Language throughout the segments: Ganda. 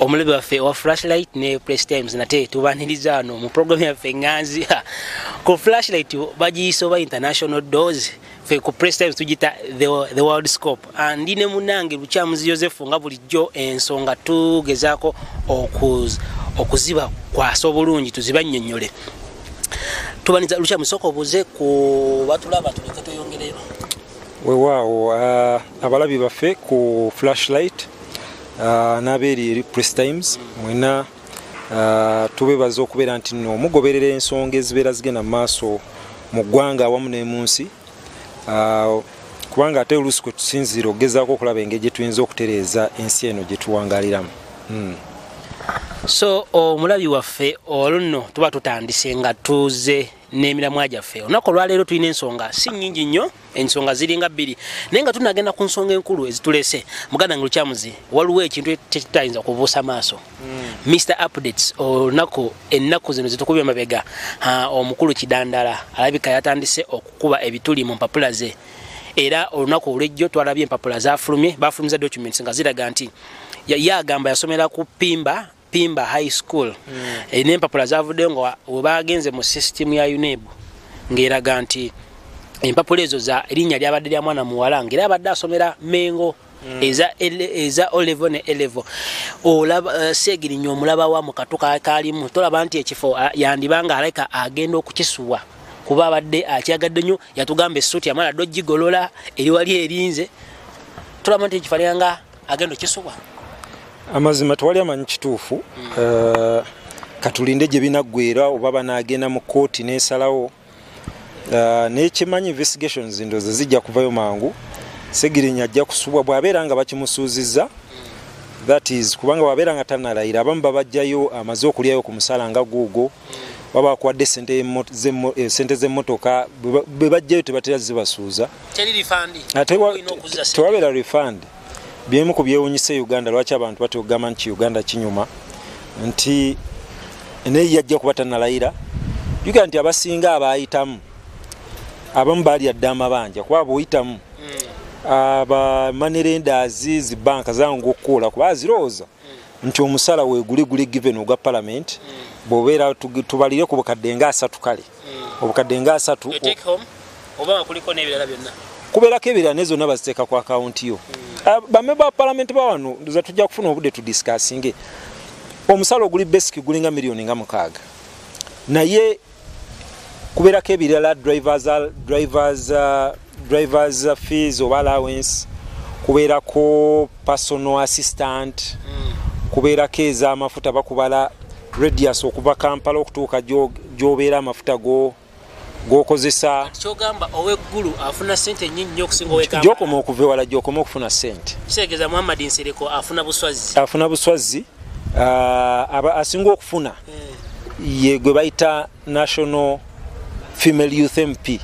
omulabi waffe wa Flashlight ne Press Times nate tubaniriza wano mu program yaffe Nganzi ku Flashlight bagiyise oba international doors fe ku Press Times tugita the world scope andine munange Lukyamuzi Joseph nga bulijjo ensonga tugezaako okuziba kwaso bulungi tuzibannyonnyole tubaniza Lukyamuzi soko obuze ku batulaba tuleke tuyongereyo weewaawo abalabi baffe ku Flashlight n'abeeri Press Times mwena tubebaza okubeera nti nno mugoberera ensonga ezibeera zigenda mu maaso mu ggwanga awamu ne mu nsi kubanga ate oluusi kwe tusinziira okugezaako okulaba engeri gye tuyinza okutereeza ensi eno gye tuwangaaliramu. So omulabi waffe olunno tuba tutandise nga tuze n'emiramwa gyaffe olunaku olwaleero tulina ensonga si nnyingi nnyo ensonga ziringa bbiri naye nga tunagenda ku nsonga enkulu ezitulese muganda nga Lukyamuzi waliwo ekintu tekitayinza kubuusa maaso Mr. Updates olunaku ennaku zino zitukubye mabega omukulu Kidandala alabika yatandise okukuba ebituli mu mpapula ze era olunaku olwejjo twalabye empapula bafulumiza documents nga ziraga nti yagamba yasomera ku Pimba High School n'empapula zavuddeyo nga webagenze mu system ya UNEB ng'eraga nti empapula ezo za erinnya lyabadde lya mwana muwala ng'era abadde asomera Mengo eza O-level ne A-level olaba Segirinnya omulaba wa mu katuka kalimu tolaba nti ekifo yandibanga aleka agenda okukisuwa kuba abadde akyagadde nnyo yatugamba essuuti amala dojigolola eri wali erinze tolaba nti ekifalanga agenda okukisuwa amazima tewali amanyi kituufu katulinde gye binaggweera oba banagenda mu kooti n'esalawo n'ekimanyi investigations ndowooza zijja kuvayo mangu Segirinnya ajja kusubwa bw'abeera nga bakimusuuzizza that is kubanga bw'abeera nga tannalayira abamu babajjayo amaze okulyayo ku musala nga guugo baba bakuwadde sente z'emmotoka bwe bajjayo tebatera zibasuuza tewabeera refund byemu ku byewunyise Uganda lwaki abantu batogamba nti Uganda kinyuma nti naye yajja kuba tannalayira yuga nti abasinga abayitamu abamu baali adde amabanja kuba bw'oyitamu aba money lenders zibanka zangu okukola kuba zirowooza nti omusala weeguli given ogwa parliament bw'obeera tubalire ku bukadde nga 3 kale obukadde nga 3 oba kuliko n'ebirala byonna kubeerako ebirala ne zonna baziteeka ku akawunti yo bamemba ba parliament ba wano ndoza tujja kufuna obudde tudiscussinge omusala oguli basic gulinga miliyoni nga 6 naye kubeerako ebirala drivers fees oba allowance kubeerako personal assistant kubeerako ez'amafuta bakubala radius okuva Kampala okutuuka gy'obeera amafuta gokozesa kyogamba oweggulu afuna sente nnyingi nnyo okusinga ow'Ekampala gyokoma okuva ewala gyokoma okufuna sente kiseegeza Muhammad Nsereko afuna buswazi asinga okufuna ye gwe bayita National Female Youth MP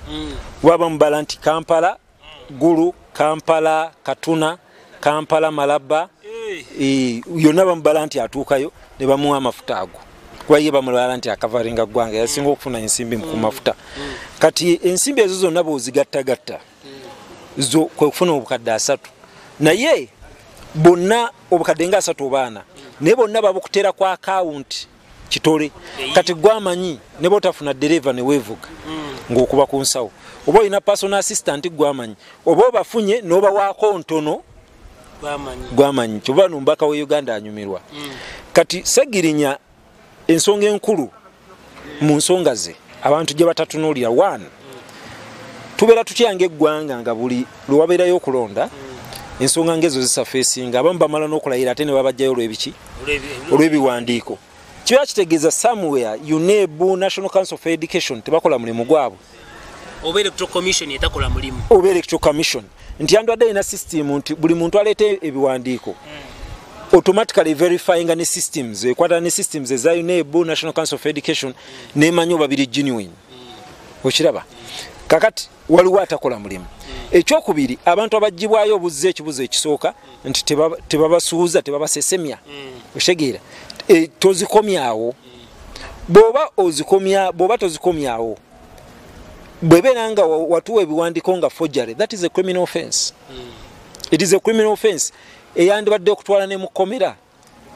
waba mubala nti Kampala Gulu Kampala Katuna Kampala Malaba yonna bamubala nti atuukayo ne bamuwa amafuta ago kuba ye bamulwala nti akavaringa ggwanga yasinga okufuna ensimbi ku mafuta kati ensimbi ezo zonna bw'ozigattagatta zo kwe kufuna obukadde 3 naye bonna obukadde nga 3 obaana naye bonna babukutera ku akawunti kitole kati gwamanyi ne botafuna dereva ne weevuga ng'okuba ku nsawo oba olina personal assistant gwamanyi oba obafunye n'obawaako ntono gwamanyi kyoba n'omubaka wa Uganda anyumirwa kati Segirinnya ensonga enkulu mu nsonga ze abantu gye batatunuulira 1 tubeera tutyanga eggwanga nga buli lwe wabeerayo okulonda ensonga ngezo zisafeesinga abamu bamala n'okulayira ate ne babajjayo olw'ebiwandiiko kiba kitegeeza somewhere UNEB National Council for Education tebakola mulimu gwabwe oba Electoral Commission etakola mulimu oba Electoral Commission nti andwadde ina system nti buli muntu aleeta ebiwandiiko automatically verifying ne systems ekwata ne systems eza UNEB National Council for Education nemanyi babiri genuine okiraba kakati waliwo atakola mulimu ekyokubiri abantu abajjibwayo obuzze ekibuzo ekisooka nti tebabasuuza tebabasesemya oshegeera tozikomyawo bw'oba tozikomyawo bwebeera nga watuwa ebiwandiiko nga forgery that is a criminal offense it is a criminal offense eyandibadde okutwala ne mukomera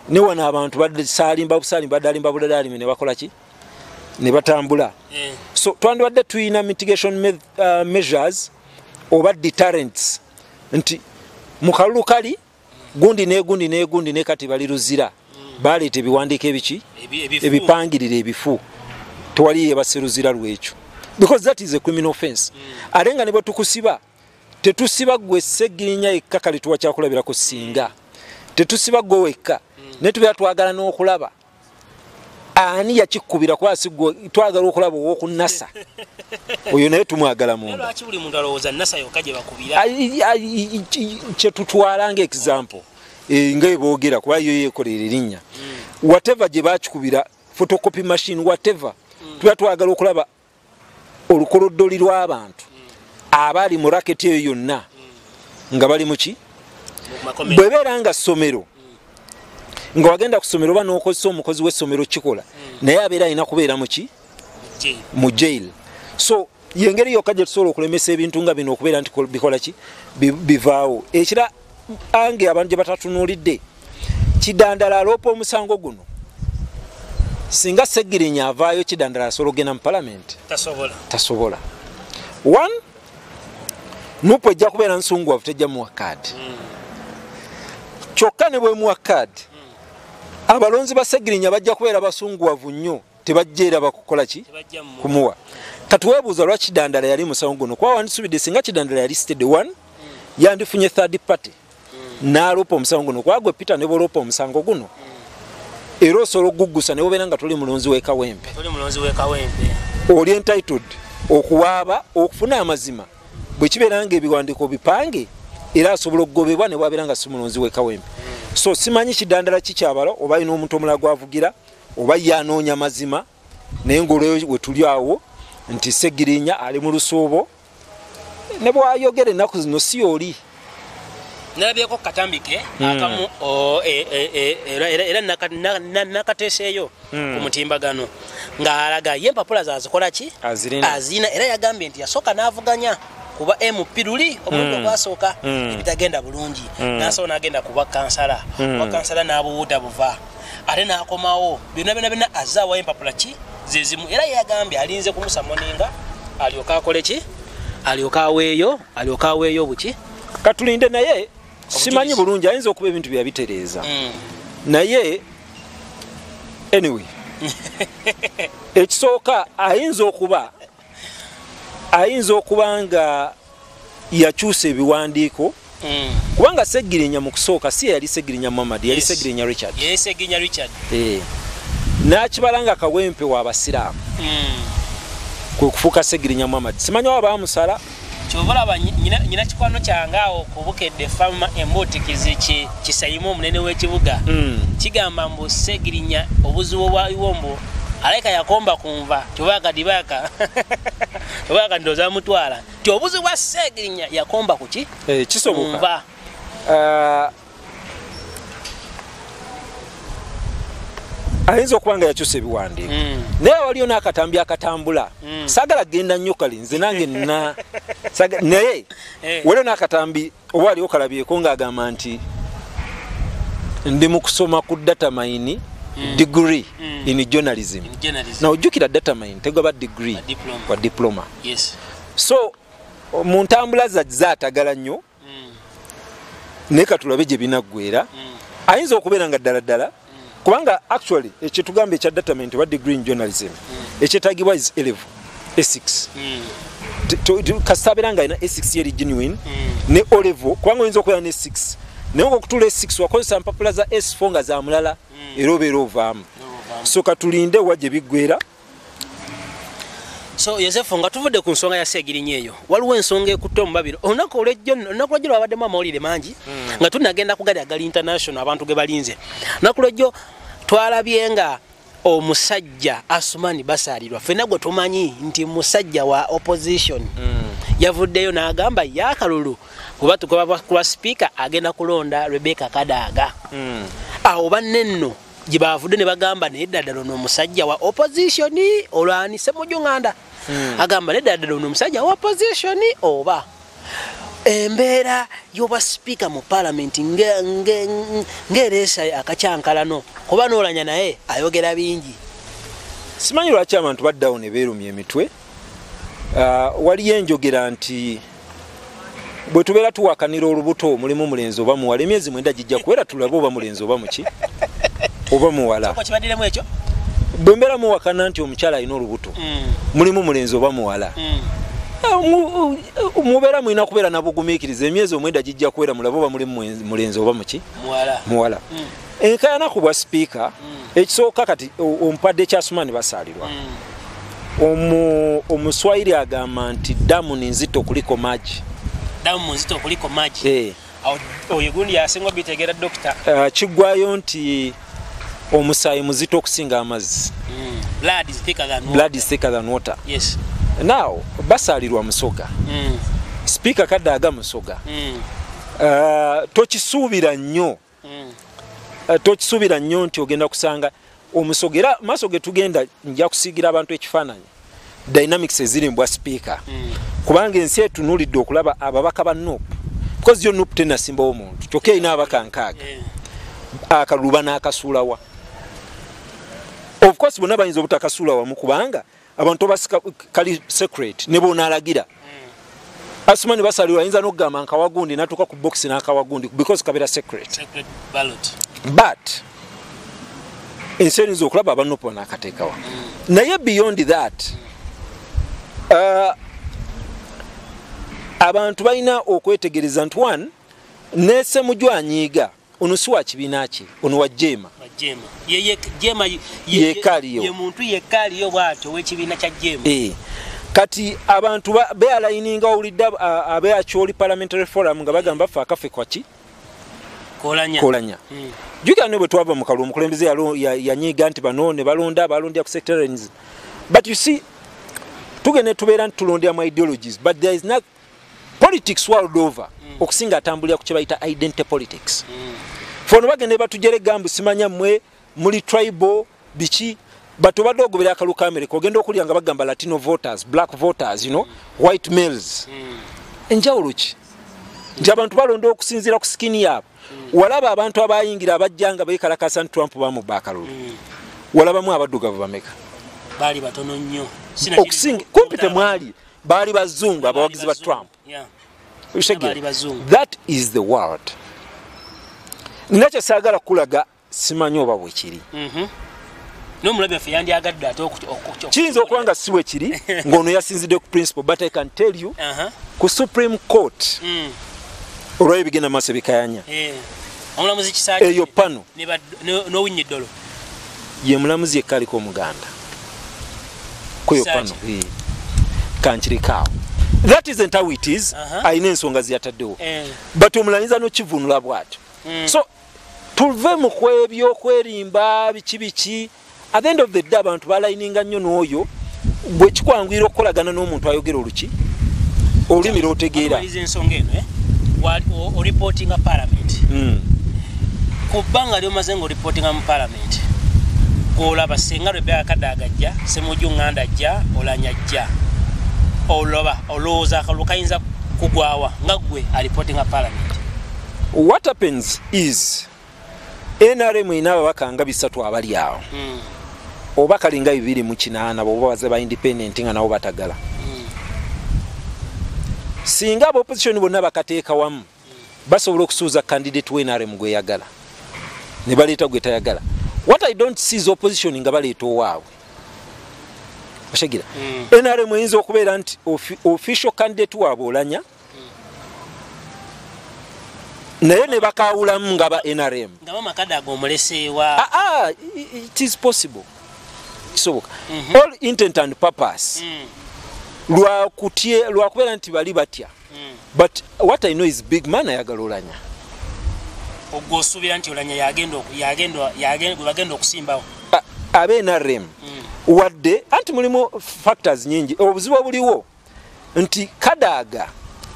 ne wana abantu basalimba badalimba budalimi ne bakola ki ne batambula so twandibadde tuyina mitigation measures oba deterrents nti mukalulu kali gundi ne kati bali ruzira baleeta ebiwandiiko ebiki ebipangirira ebifu tewali yebaseruzira lwekyo because that is a criminal offense alenga ne batukusiba tetusiba gwe Ssegirinya ekka kali tuwa kyakulabirako singa tetusiba gwe wekka ne tubeera twagala n'okulaba ani yakikubira kwasi gwe twagala okulaba owokunasa oyo naye tumwagala munda lwaki buli muntu alowooza nasa yokka gye bakubira kyetutwala nga example nga eboogera kuba yo yeekolera erinnya whatever gye bakikubira photocopy machine whatever tuba twagala okulaba olukoloddoli lw'abantu abali mu raketi eyo yonna nga bali muki bwebeera nga ssomero nga wagenda ku ssomero oba n'okozesa omukozi w'essomero kikola naye abeera alina kubeera muki mu jail so yengeri yokka gye tusobola okulemesa ebintu nga bino okubeera nti bikola ki bivaawo ekira ange abantu gye batatunuulidde Kidandala aloopa omusango guno singa Ssegirinya avaayo Kidandala asobola ogenda mu palamenti tasobola one nupu ejja kubeera nsunguwavu tejja muwa kaadi kyokka ne bwe muwa kaadi abalonzi ba Ssegirinya bajja kubeera basunguwavu nnyo tebajjeera bakukola ki kumuwa katuweebuuza lwa Kidandala yali musango guno kuba wandisubidde singa Kidandala yali sitede one yandifunye third party n'aloopa omusango guno kuba gwe Peter ne bw'oloopa omusango guno era osobola okuguggusa ne bobeera nga toli mulonzi w'ekawempe oli entitled okuwaaba okufuna amazima bwe kibeera nga ebiwandiiko bipange era asobola okugobebwa ne bwabeera nga si mulonzi w'ekawempe so simanyi Kidandala kikyabala oba alina omuntu omulala gwavugira oba yanoonya mazima naye ng'olweyo we tuli awo nti Ssegirinya ali mu lusuubo ne bwayogera ennaku zino si oli nalabyeko katambike akamu era nakateeseeyo ku mutimbagano ng'alaga ye empapula zazikola ki azina era yagambye nti yasooka n'avuganya kuba MP luli omuntu gwasooka ebitagenda bulungi n'asooka n'agenda kuba kansala kansala n'abuwuuta buva ate n'akomawo byonna azaawo empapula ki zezimu era yagambye alinze kumusamoninga alyoka akole ki alyoka aweeyo buki katulinde naye simanyi bulungi ayinza okuba ebintu byabitereeza naye anyway ekisooka ayinza okuba nga yakyusa ebiwandiiko kubanga Ssegirinya mu kusooka si yali Ssegirinya Muhammad yali Ssegirinya Richard n'akibala nga kawempe w'abasiraamu kwe kufuuka Ssegirinya Muhammad simanyi waba bamusala kyobalaba nyina kikwano kyange awo kubukedde fama embotikizi kisayimu omunene w'ekibuga kigamba mbu Ssegirinya obuzibu bwaliwo mbu alaika yakomba kunva tubaka ndoza mutwala ti obuzibu bwa Ssegirinya yakomba kuki kisoboka ayinza okuba nga yakyusa ebiwandiiko naye waliyo n'akatambi akatambula saagala genda nnyo kali nze nange naye waliyo n'akatambi oba waliwo kalabyeko ng'agamba nti ndi mu kusoma ku data mine degree in journalism na ojjukira data mine tegaba degree wa diploma so mu ntambula zaatagala nnyo naye katulabe gye binaggwera ayinza okubeera nga ddala kubanga actually ekitugambe ekya datament wa degree in journalism ekyetagibwa is A6 kasabera nga ina A6 yeri genuine ne O level kubanga oyinza okubeera ne 6 naye okutula A6 wakozesa mpapula za S4 nga za mulala era obeera ovaamu so katulinde wajje biggwera. So Yosefu nga tuvudde ku nsonga ya Ssegirinya eyo waliwo ensonga ekutte mu babiro olunaku olwejjo lwabaddemu amawulire mangi nga tunagenda ku gali agali international abantu ge balinze olunaku lwejjo twalabye nga omusajja Asumani basaalirwa ffenna gwe tumanyi nti musajja wa opposition yavuddeyo n'agamba yakalulu kuba tugoba kuba speaker agenda kulonda Rebecca Kadaga awo bannenno gye bavudde ne bagamba neddala ono omusajja wa opposition olwanise mu Uganda agamba neddala ono omusajja wa opposition oba embeera y'oba speaker mu parliament ng'ereesa akacyankalano kuba n'olanya naye ayogera bingi. Simanyi lwaki abantu baddawo ne beerumya emitwe. Waliyo enjogera nti bwe tubeera tuwakanira olubuto mulimu mulenzi oba muwala emyezi 9 gijja kuwera tulabe oba mulenzi oba muki oba muwala. Kibaddiramu ekyo bwe mbeera muwakana nti omukyala alina olubuto mulimu mulenzi oba muwala mubeera mulina kubeera nabugumiikiriza emyezi 9 gijja kuwera mulabe oba mulimu mulenzi oba muki muwala. Enkayana ku bwa sipiika ekisooka kati ompadde ekyasumani basaalirwa. Omuswayiri agamba nti damu ni nzito kuliko maji. Damu nzito kuliko maji. Oyo gundi yasinga bitegeera dokita. Kiggwayo nti omusaayi muzito okusinga amazzi. Blood is thicker than water. Blood is thicker than water. Yes. Now basaalirwa Musoga. Speaker Kadaga Musoga. Tokisuubira nnyo. Tokisuubira nnyo nti ogenda kusanga omusogera maaso ge tugenda nja kusiigira abantu ekifaananyi dynamics eziri mbwa speaker kubanga ensi etunuulidde okulaba ababaka ba NUP because yo NUP tenasimbawo omuntu kyokka erina ababaka nkaaga akaluba n'akasuulawa. Of course bonna bayinza obutakasuula wamu kubanga abantu basika kali secret ne bonaalagira Asumani basaalirwa ayinza n'okugamba nkawagundi n'atuuka ku box n'akawagundi because kabeera secret ballot. But ensenzo okulaba abanopo n'akateekawa naye beyond that abantu balina okwetegereza nti one nesemujwa anyiiga ono si wa kibiina ki ono wa Jema yekaliyo ye muntu yekaliyo bwatyo w'ekibiina kya Jema. Kati abantu bealayininga owulidde abeakyoli parliamentary forum nga bagamba ffe akafe kwaki kolanya. Jukira bwe twava mu kalulu omukulembeze yanyiiga nti bano ne balonda abalondya ku sectarianism. But you see tugende tubeera nti tulondya mu ideologies but there is not politics world over okusinga atambulira ku kye bayita identity politics. Fono bagende batujere gambu simanya mmwe muli tribal biki but obadde ogobera akalu ka America ogenda okulya nga bagamba Latino voters, black voters, you know, white males. Enjawulo ki nti abantu balonda okusinziira ku skinny yaabwe. Walaba abantu abayingira abajjanga beekalakasa nti Trump bamubakalulu. Walabamu abaddugavu bameka baali batono nnyo okusinga kumpi temwali baali bazungu abawagizi ba Trump. That is the world. Nakyo saagala kulaga simanyi oba bwe kiri. N'omulabi waffe yandyagadde ate kiyinza okuba nga si bwe kiri ng'ono yasinzidde ku principle but I can tell you ku Supreme Court olwayo bigenda maaso bikayanya omulamuzi Kisaaki eyo pano n'owinnya eddolo ye mulamuzi yekka aliko omuganda kweyo pano kankirikaawo. That isn't how it is. Ayina ensonga ziyataddewo but omulanyiza n'okivunula bw'atyo. So tuve mu kwebyo okwerimba biki at the end of the day abantu balayininga nnyo n'oyo bwe kikwanguyira okukolagana n'omuntu ayogera oluki olulimi lw'otegeera. Ensonga eno reportinga parliament ku bbanga lyomaze ng'oriportinga mu parliament olaba senga Rebecca Kadaga ajja Ssemujju Nganda ajja Oulanya ajja oloba olowooza akalulu kayinza kugwawa nga gwe reportinga parliament. What happens is NRM ina ababaka nga 3 abali awo oba kalinga 208 bo baze ba independent nga nabo batagala. Singa abo opposition bonna bakateeka wamu basobola okusuuza candidate we NRM gwe yagala ne baleeta gwe tayagala. What I don't see is opposition nga baleeta owaabwe. Bashagira NRM eyinza okubeera nti official candidate waabwe Oulanya naye ne bakawulamu nga ba NRM nga Kadaga omuleseewa. It is possible. Kisoboka. All intent and purpose lwakubeera nti bali batya. But what I know is big man ayagala Oulanya. Ogosuubira nti Oulanya yagenda okusimbawo abe NRM wadde anti mulimu factors nyingi. Obuzibu obuliwo nti Kadaga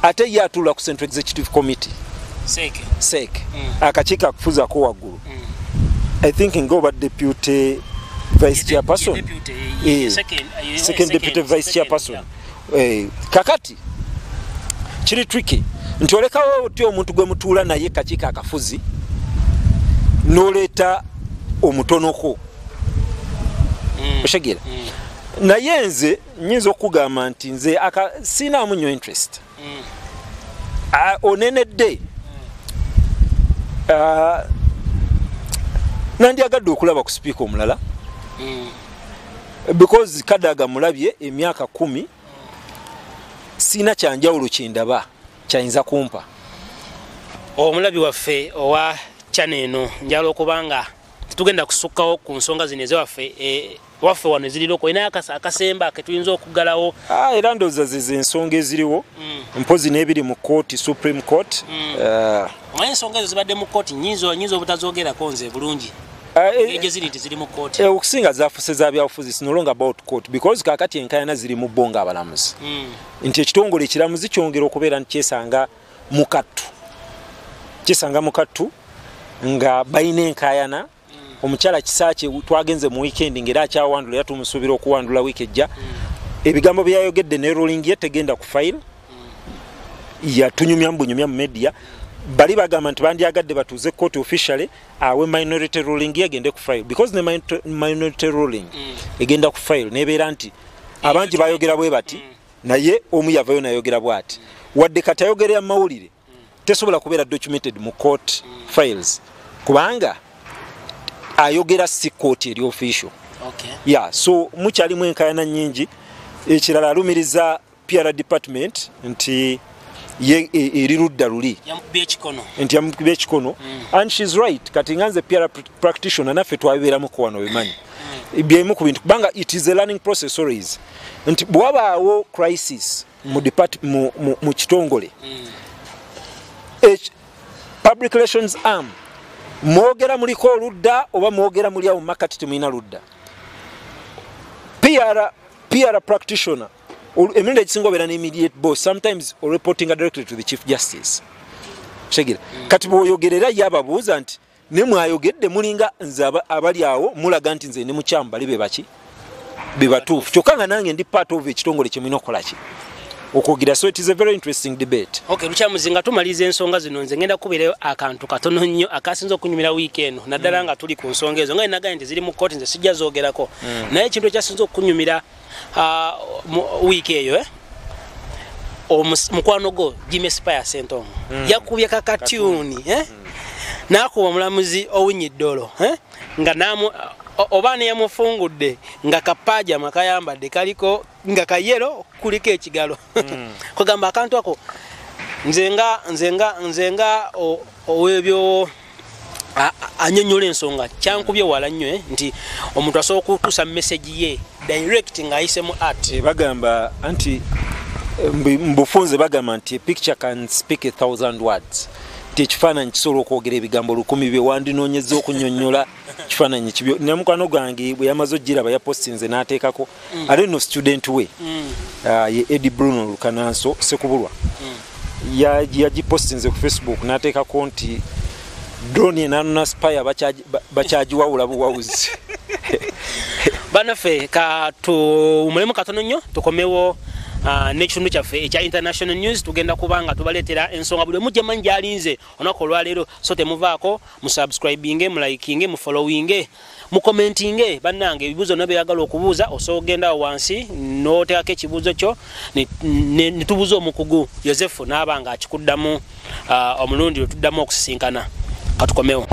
ate ye atuula ku Central Executive Committee seke akakiiko akufuzaako waggulu. I think ngoba deputy vice chairperson second deputy vice chairperson. Kakati kiri tricky nti olekawo otyo omuntu gwe mutuula naye kakiiko akafuzi n'oleeta omutonoko oshegera naye nze nyinza okugamba nti nze siinaamu nnyo interest onenedde nandyagadde okulaba ku sipiika omulala because Kadaga mulabye emyaka 10 sina kyanjawulo kindaba kyayinza kumpa omulabi waffe owa channel eno njalo okubanga tugenda kusukkawo ku nsonga zino waffe wano eziriro ko ina akasemba ketuyinza okugalawo era ndoza zize ensonga eziriwo mpozi n'ebiri mu court Supreme Court ensonga ezo zibadde mu court nyinzo obutazogera konze bulungi eje ziri mu court okusinga zafuse za byafuzi no longer about court because kakati enkayana ziri mu bonga abalamuzi nti ekitongole ekiramuzi kyongera okubeera nkyesanga mukattu nga bayina enkayana omukyala kisaache twagenze mu weekend ngera akyawandula yatumusubira okuwandula week ejja ebigambo byayogedde ne ruling ye tegenda ku file yatunyumya mu media bali bagamba nti bandyagadde batuze court officially awe minority ruling yegende ku file because the minority ruling egenda ku file nebeera nti abangi bayogera bwe bati naye omu yavayo nayogera bwati wadde katayogera amawulire tesobola kubeera documented mu court files kubanga ayogera si court eri official so mukyalimu enkayana nyingi ekirala alumiriza PR department nti eri ludda luli nti yamukubye ekikono and she's right kati nganze PR practitioner naffe twabeeramu ko wano bimanyi byemu ku bintu kubanga it is a learning process always nti bwabaawo crisis mu kitongole public relations arm mwogera muliko oludda oba mwogera muli awo makati temulina ludda PR practitioner emirundi egisinga obeera ne immediate boss sometimes reporting directly to the chief justice shegera kati bwoyogerera yababuuza nti ne mwayogedde mulinga nze abali awo mulaga nti nze ne mukyamu bali bebaki bebatuufu kyokka nga nange ndi part of ekitongole kyemulina okukolaki okwogira so it is a very interesting debate lukyamuzinga tumaliza ensonga zino nze ngenda kubeerayo akantu katono nnyo akasinza okunyumira wiiki eno naddala nga tuli ku nsonga ezo nga nagaye nti ziri mu kooti nze sijja zoogerako naye ekintu ekyasinza okunyumira wiiki eyo mukwano go Jimmy Spire Sentongo yakubye kakatuni n'akuba omulamuzi Owinyiddolo nga obaana yamufungudde nga kapaja makayambadde kaliko nga kayero kuliko ekigalo kugamba akantu ako nzenga owebyo anyonyola ensonga kyankubye wala nnyo nti omuntu asobola okutuusa message ye direct nga ayise mu art bagamba anti mbufunze bagamba nti a picture can speak 1,000 words tekifaananyi kisobola okwogera ebigambo 1000 bye wandinoonyeza okunyonnyola kifaananyi kibyo namukwano gwange bwe yamaze ogiraba yapostinze n'ateekako ate no student we ye Eddie Bruno Lukananso sekubulwa yagipostinze ku Facebook n'ateekako nti drone enanona Spire bakyagiwawula buwawuzi banaffe katumulemu katono nnyo tukomewo n'ekitundu kyaffe ekya international news tugenda kubanga tubaleetera ensonga buli mujja manyi alinze onako olwaleero so temuvaako musubscribinge mulikinge mufollowinge mukomentinge bannange ebibuuzo nabyeyagala okubuuza osobola ogenda wansi n'oteekako ekibuuzo kyo ne tubuuza omukugu Yosefu n'aba nga akikuddamu omulundi lwe tuddamu okusisinkana katukomewo